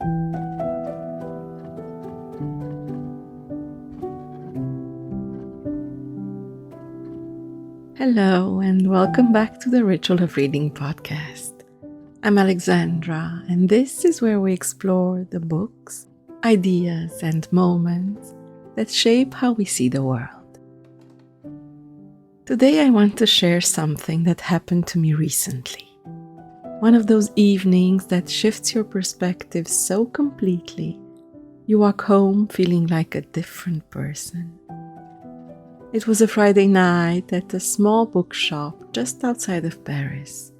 Hello, and welcome back to the Ritual of Reading podcast. I'm Alexandra, and this is where we explore the books, ideas, and moments that shape how we see the world. Today, I want to share something that happened to me recently. One of those evenings that shifts your perspective so completely, you walk home feeling like a different person. It was a Friday night at a small bookshop just outside of Paris,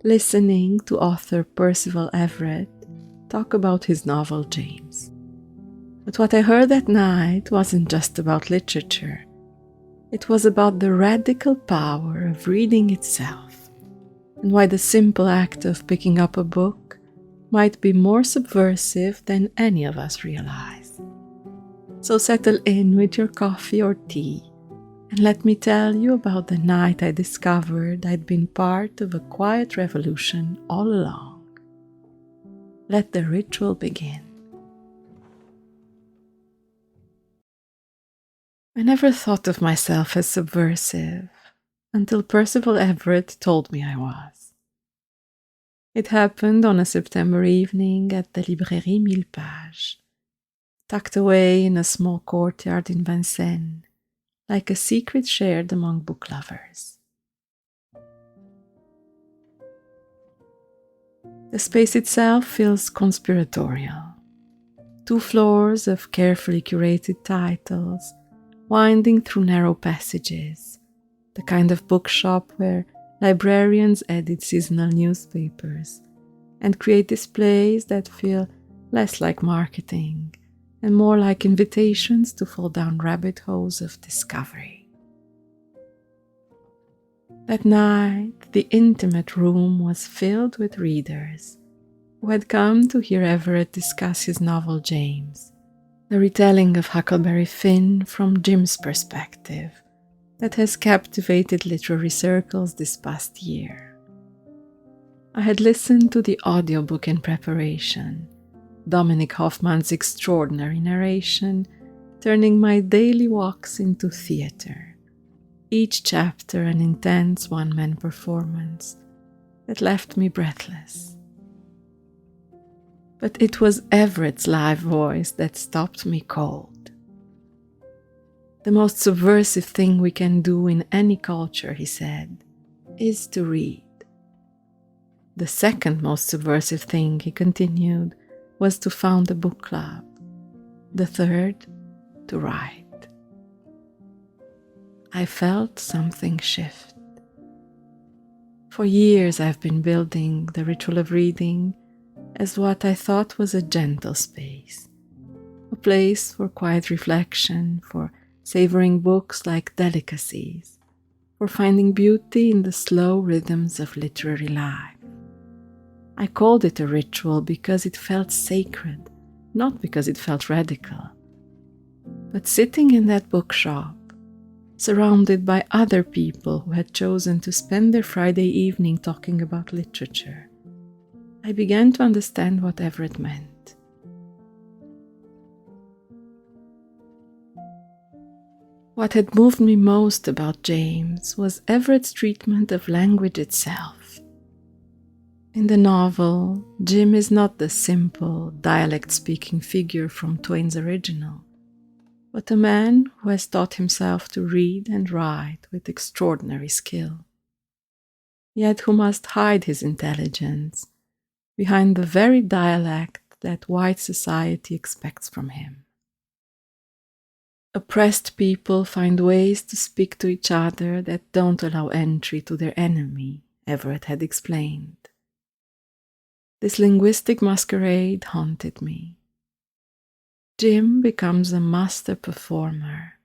listening to author Percival Everett talk about his novel James. But what I heard that night wasn't just about literature. It was about the radical power of reading itself, and why the simple act of picking up a book might be more subversive than any of us realize. So settle in with your coffee or tea, and let me tell you about the night I discovered I'd been part of a quiet revolution all along. Let the ritual begin. I never thought of myself as subversive until Percival Everett told me I was. It happened on a September evening at the Librairie Millepages, tucked away in a small courtyard in Vincennes, like a secret shared among book lovers. The space itself feels conspiratorial. 2 floors of carefully curated titles, winding through narrow passages, the kind of bookshop where librarians edit seasonal newspapers and create displays that feel less like marketing and more like invitations to fall down rabbit holes of discovery. That night, the intimate room was filled with readers who had come to hear Everett discuss his novel James, the retelling of Huckleberry Finn from Jim's perspective that has captivated literary circles this past year. I had listened to the audiobook in preparation, Dominic Hoffman's extraordinary narration, turning my daily walks into theater, each chapter an intense one-man performance that left me breathless. But it was Everett's live voice that stopped me cold. The most subversive thing we can do in any culture, he said, is to read. The second most subversive thing, he continued, was to found a book club. The third, to write. I felt something shift. For years I've been building the ritual of reading as what I thought was a gentle space, a place for quiet reflection, for savoring books like delicacies, for finding beauty in the slow rhythms of literary life. I called it a ritual because it felt sacred, not because it felt radical. But sitting in that bookshop, surrounded by other people who had chosen to spend their Friday evening talking about literature, I began to understand what Everett meant. What had moved me most about James was Everett's treatment of language itself. In the novel, Jim is not the simple, dialect-speaking figure from Twain's original, but a man who has taught himself to read and write with extraordinary skill, yet who must hide his intelligence behind the very dialect that white society expects from him. Oppressed people find ways to speak to each other that don't allow entry to their enemy, Everett had explained. This linguistic masquerade haunted me. Jim becomes a master performer,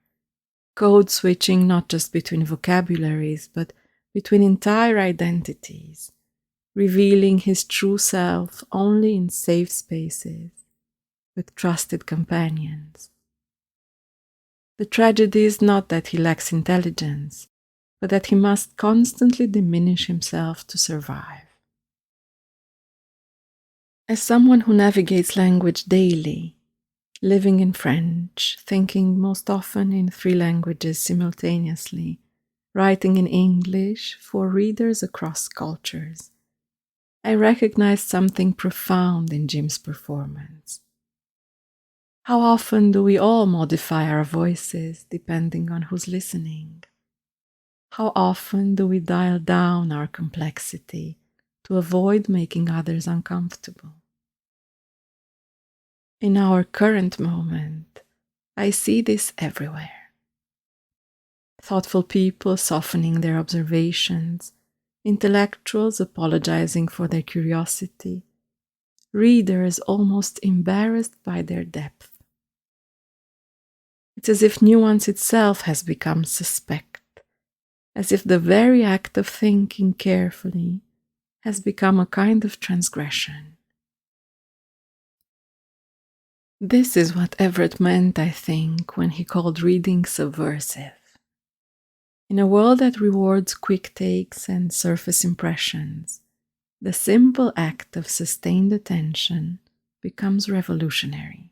code switching not just between vocabularies, but between entire identities, revealing his true self only in safe spaces, with trusted companions. The tragedy is not that he lacks intelligence, but that he must constantly diminish himself to survive. As someone who navigates language daily, living in French, thinking most often in 3 languages simultaneously, writing in English for readers across cultures, I recognized something profound in Jim's performance. How often do we all modify our voices depending on who's listening? How often do we dial down our complexity to avoid making others uncomfortable? In our current moment, I see this everywhere. Thoughtful people softening their observations, intellectuals apologizing for their curiosity, readers almost embarrassed by their depth. It's as if nuance itself has become suspect, as if the very act of thinking carefully has become a kind of transgression. This is what Everett meant, I think, when he called reading subversive. In a world that rewards quick takes and surface impressions, the simple act of sustained attention becomes revolutionary.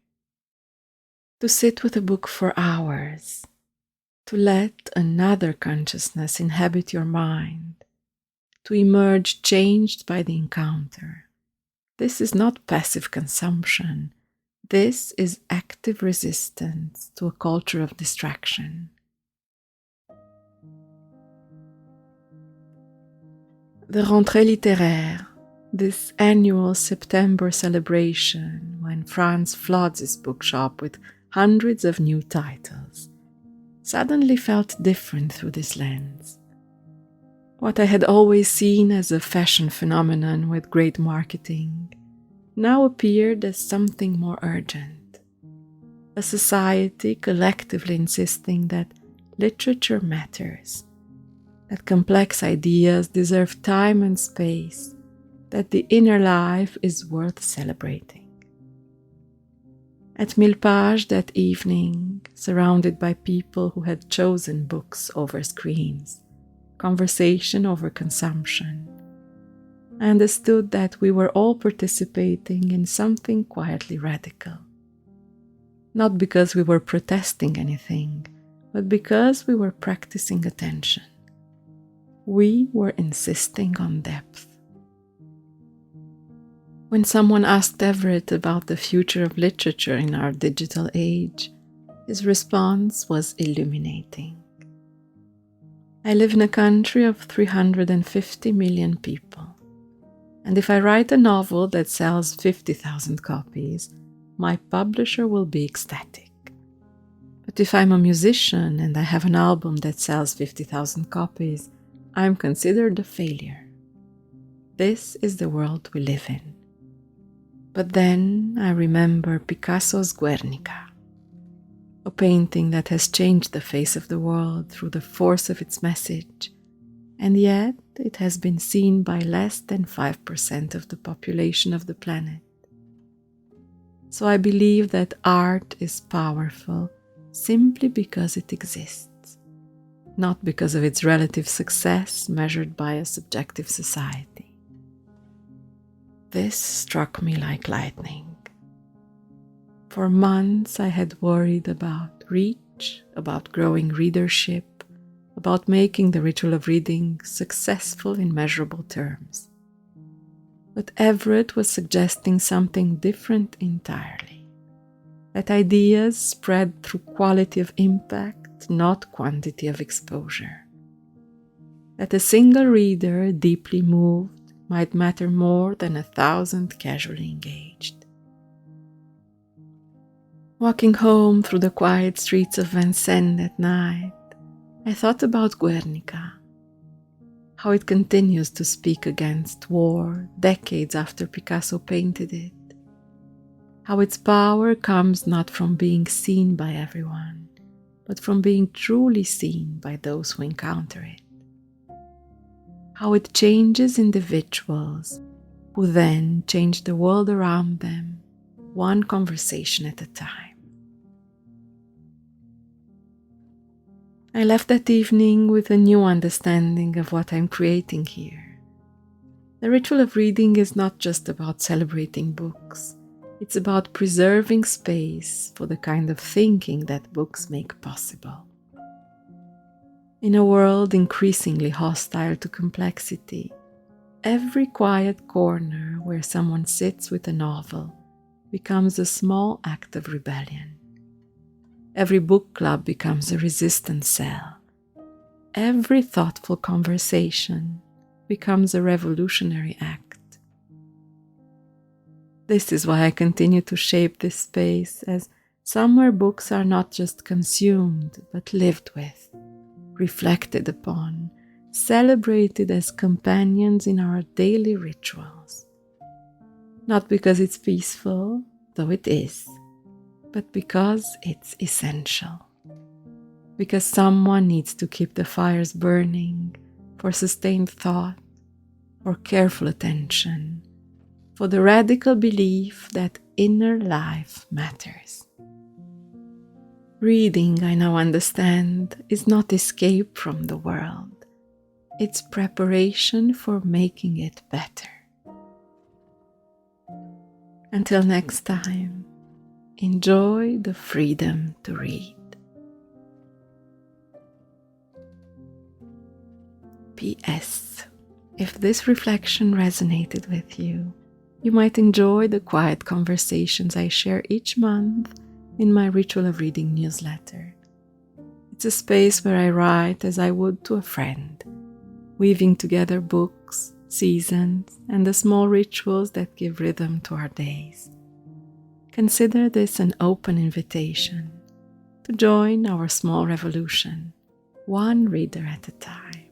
To sit with a book for hours, to let another consciousness inhabit your mind, to emerge changed by the encounter. This is not passive consumption. This is active resistance to a culture of distraction. The rentrée littéraire, this annual September celebration when France floods its bookshop with hundreds of new titles, suddenly felt different through this lens. What I had always seen as a fashion phenomenon with great marketing now appeared as something more urgent. A society collectively insisting that literature matters, that complex ideas deserve time and space, that the inner life is worth celebrating. At Millepages that evening, surrounded by people who had chosen books over screens, conversation over consumption, I understood that we were all participating in something quietly radical. Not because we were protesting anything, but because we were practicing attention. We were insisting on depth. When someone asked Everett about the future of literature in our digital age, his response was illuminating. I live in a country of 350 million people, and if I write a novel that sells 50,000 copies, my publisher will be ecstatic. But if I'm a musician and I have an album that sells 50,000 copies, I'm considered a failure. This is the world we live in. But then I remember Picasso's Guernica, a painting that has changed the face of the world through the force of its message, and yet it has been seen by less than 5% of the population of the planet. So I believe that art is powerful simply because it exists, not because of its relative success measured by a subjective society. This struck me like lightning. For months I had worried about reach, about growing readership, about making the ritual of reading successful in measurable terms. But Everett was suggesting something different entirely. That ideas spread through quality of impact, not quantity of exposure. That a single reader deeply moved might matter more than 1,000 casually engaged. Walking home through the quiet streets of Vincennes at night, I thought about Guernica, how it continues to speak against war decades after Picasso painted it, how its power comes not from being seen by everyone, but from being truly seen by those who encounter it, how it changes individuals who then change the world around them, one conversation at a time. I left that evening with a new understanding of what I'm creating here. The ritual of reading is not just about celebrating books. It's about preserving space for the kind of thinking that books make possible. In a world increasingly hostile to complexity, every quiet corner where someone sits with a novel becomes a small act of rebellion. Every book club becomes a resistance cell. Every thoughtful conversation becomes a revolutionary act. This is why I continue to shape this space as somewhere books are not just consumed, but lived with, reflected upon, celebrated as companions in our daily rituals. Not because it's peaceful, though it is, but because it's essential. Because someone needs to keep the fires burning for sustained thought, for careful attention, for the radical belief that inner life matters. Reading, I now understand, is not escape from the world. It's preparation for making it better. Until next time, enjoy the freedom to read. P.S. If this reflection resonated with you, you might enjoy the quiet conversations I share each month in my Ritual of Reading newsletter. It's a space where I write as I would to a friend, weaving together books, seasons, and the small rituals that give rhythm to our days. Consider this an open invitation to join our small revolution, one reader at a time.